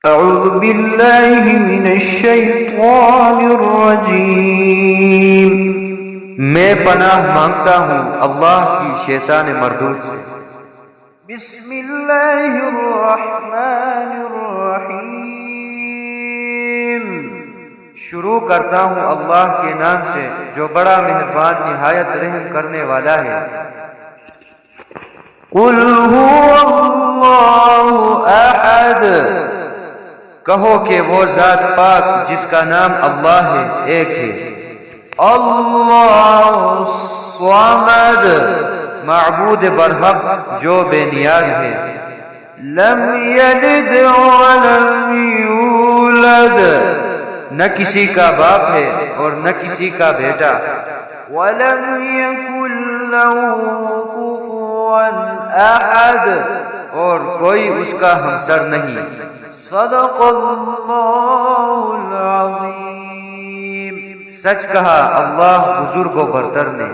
اعوذ باللہ من الشیطان الرجیم، میں پناہ مانگتا ہوں اللہ کی شیطان مردود سے۔ بسم اللہ الرحمن الرحیم، شروع کرتا ہوں اللہ کے نام سے جو بڑا مہربان نہایت رحم کرنے والا ہے۔ قل هو اللہ احد، کہو کہ وہ ذات پاک جس کا نام اللہ ہے ایک ہے۔ اللہ الصمد، معبود برحق جو بے نیاز ہے۔ لم یلد ولم یولد، نہ کسی کا باپ ہے اور نہ کسی کا بیٹا۔ ولم یکن له کفوا احد، اور کوئی اس کا ہمسر نہیں۔ صدق اللہ العظیم، سچ کہا اللہ بزرگ و برتر نے۔